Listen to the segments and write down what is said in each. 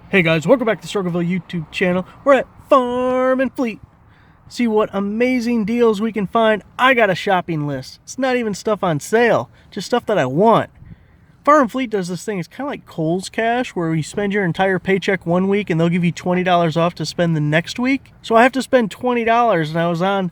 Hey guys, welcome back to the Struggleville YouTube channel. We're at Farm and Fleet. See what amazing deals we can find. I got a shopping list. It's not even stuff on sale, just stuff that I want. Farm and Fleet does this thing. It's kind of like Kohl's Cash, where you spend your entire paycheck one week and they'll give you $20 off to spend the next week. So I have to spend $20, and I was on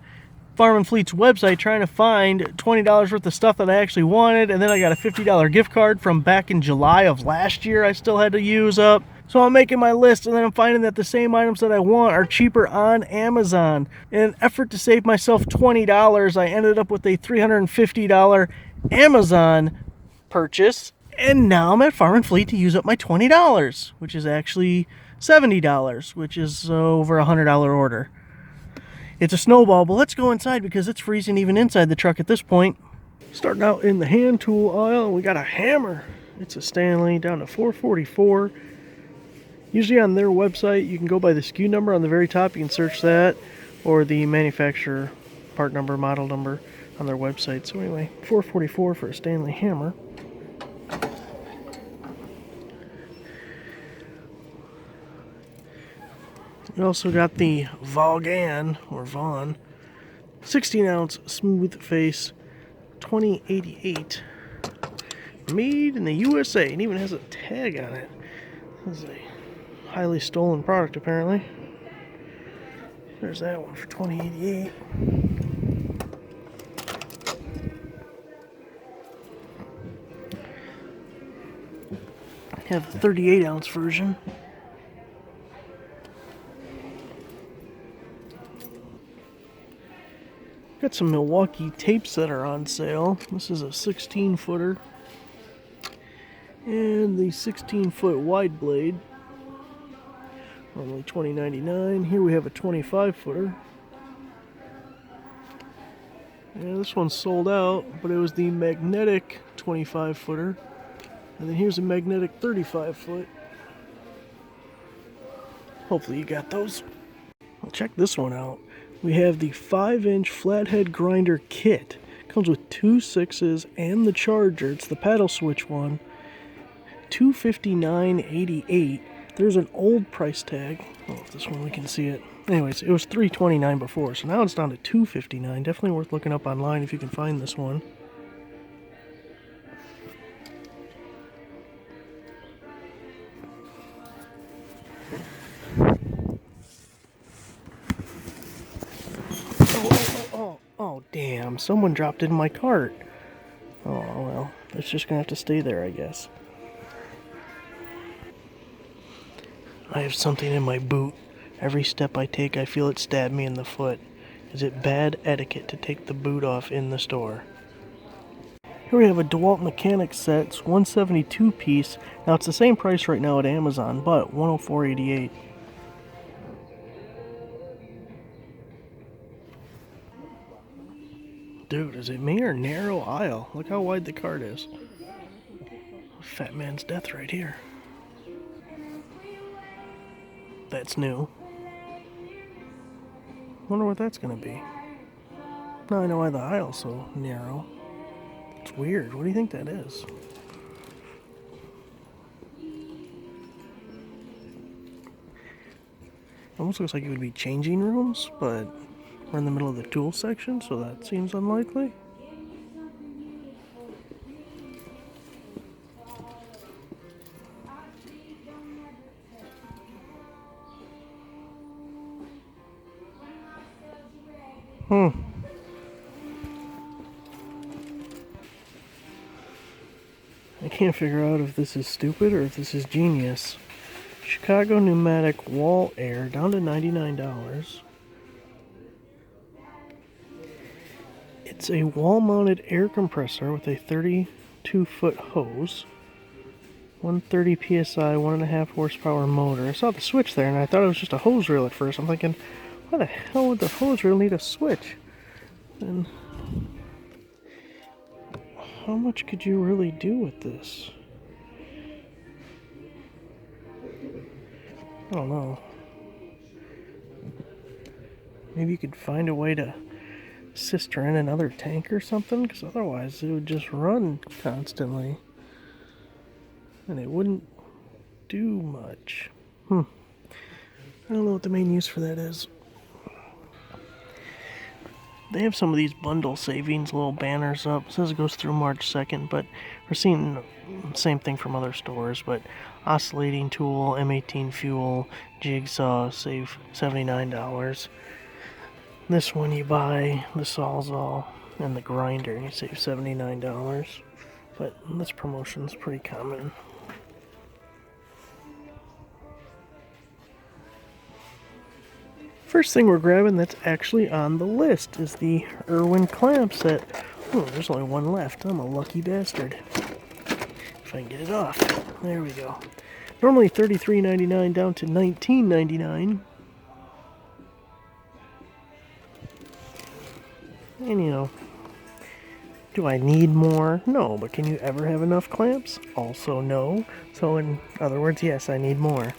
Farm and Fleet's website trying to find $20 worth of stuff that I actually wanted, and then I got a $50 gift card from back in July of last year I still had to use up. So I'm making my list, and then I'm finding that the same items that I want are cheaper on Amazon. In an effort to save myself $20, I ended up with a $350 Amazon purchase, and now I'm at Farm and Fleet to use up my $20, which is actually $70, which is over a $100 order. It's a snowball, but let's go inside because it's freezing even inside the truck at this point. Starting out in the hand tool aisle, we got a hammer. It's a Stanley down to $4.44. Usually on their website, you can go by the SKU number on the very top. You can search that, or the manufacturer part number, model number on their website. So anyway, $4.44 for a Stanley hammer. We also got the Vaughan, or Vaughn, 16-ounce smooth face, 2088. Made in the USA, and even has a tag on it. This is a highly stolen product, apparently. There's that one for 2088. I have the 38-ounce version. Got some Milwaukee tapes that are on sale. This is a 16-footer. And the 16-foot wide blade. Normally $20.99. Here we have a 25-footer. Yeah, this one's sold out, but it was the magnetic 25-footer. And then here's a magnetic 35-foot. Hopefully you got those. Well, check this one out. We have the 5-inch flathead grinder kit. Comes with 2 6s and the charger. It's the paddle switch one. $259.88. There's an old price tag. Oh, if this one we can see it. Anyways, it was $329 before, so now it's down to $259. Definitely worth looking up online if you can find this one. Oh, damn. Someone dropped it in my cart. Oh, well. It's just going to have to stay there, I guess. I have something in my boot. Every step I take, I feel it stab me in the foot. Is it bad etiquette to take the boot off in the store? Here we have a Dewalt mechanics set. It's 172 piece. Now, it's the same price right now at Amazon, but $104.88. Dude, is it me or narrow aisle? Look how wide the cart is. Fat man's death right here. That's new. Wonder what that's gonna be. Now I know why the aisle's so narrow. It's weird. What do you think that is? Almost looks like it would be changing rooms, but we're in the middle of the tool section, so that seems unlikely. I can't figure out if this is stupid or if this is genius. Chicago pneumatic wall air down to $99. It's a wall-mounted air compressor with a 32-foot hose. 130 psi, 1.5 horsepower motor. I saw the switch there and I thought it was just a hose reel at first. I'm thinking, why the hell would the hose reel need a switch? And how much could you really do with this? I don't know. Maybe you could find a way to cistern another tank or something, because otherwise it would just run constantly and it wouldn't do much. I don't know what the main use for that is. They have some of these bundle savings, little banners up. It says it goes through March 2nd, but we're seeing the same thing from other stores. But oscillating tool, M18 fuel, jigsaw, save $79. This one you buy the Sawzall and the grinder, you save $79. But this promotion's pretty common. First thing we're grabbing that's actually on the list is the Erwin Clamp Set. Oh, there's only one left. I'm a lucky bastard. If I can get it off. There we go. Normally $33.99 down to $19.99. And you know, do I need more? No, but can you ever have enough clamps? Also no. So in other words, yes, I need more.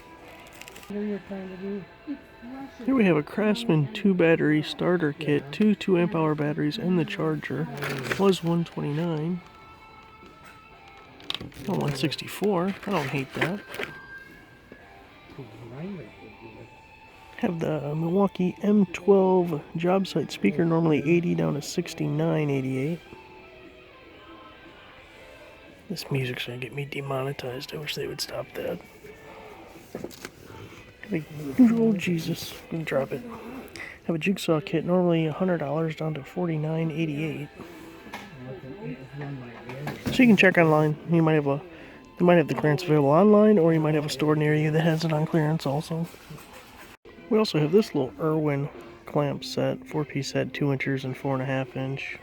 Here we have a Craftsman 2-battery starter kit, 2 2-amp-hour batteries, and the charger. Was $129. Oh, $164. I don't hate that. Have the Milwaukee M12 job site speaker, normally $80 down to $69.88. This music's gonna get me demonetized. I wish they would stop that. Oh Jesus, I'm gonna drop it. Have a jigsaw kit, normally $100 down to $49.88. So you can check online. You might have the clearance available online, or you might have a store near you that has it on clearance also. We also have this little Erwin Clamp Set, 4-piece set, 2 inches and 4.5 inch.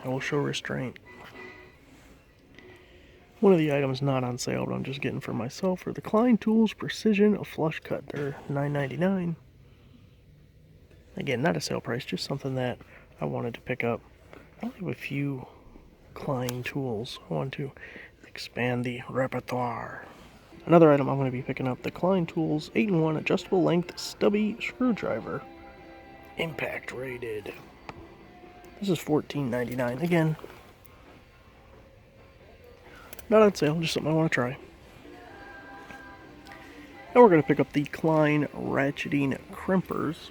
I will show restraint. One of the items not on sale, but I'm just getting for myself, are the Klein Tools Precision Flush Cut. They're $9.99. Again, not a sale price, just something that I wanted to pick up. I only have a few Klein tools. I want to expand the repertoire. Another item I'm going to be picking up, the Klein Tools 8-in-1 Adjustable Length Stubby Screwdriver. Impact rated. This is $14.99. Again, not on sale, just something I want to try. Now we're going to pick up the Klein Ratcheting Crimpers.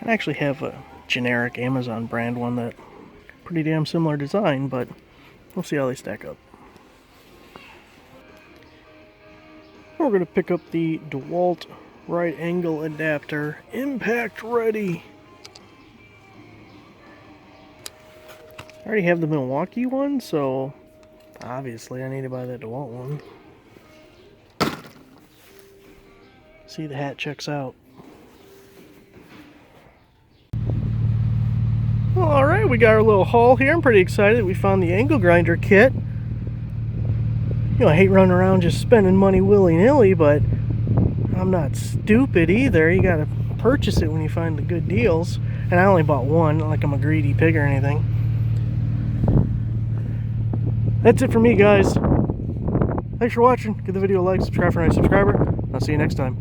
I actually have a generic Amazon brand one that pretty damn similar design, but we'll see how they stack up. We're going to pick up the Dewalt right angle adapter, impact ready. I already have the Milwaukee one, so obviously I need to buy that Dewalt one. See, the hat checks out. Well, alright, we got our little haul here. I'm pretty excited. We found the angle grinder kit. You know, I hate running around just spending money willy-nilly, but I'm not stupid either. You gotta purchase it when you find the good deals. And I only bought one, not like I'm a greedy pig or anything. That's it for me, guys. Thanks for watching. Give the video a like, subscribe for a nice subscriber. I'll see you next time.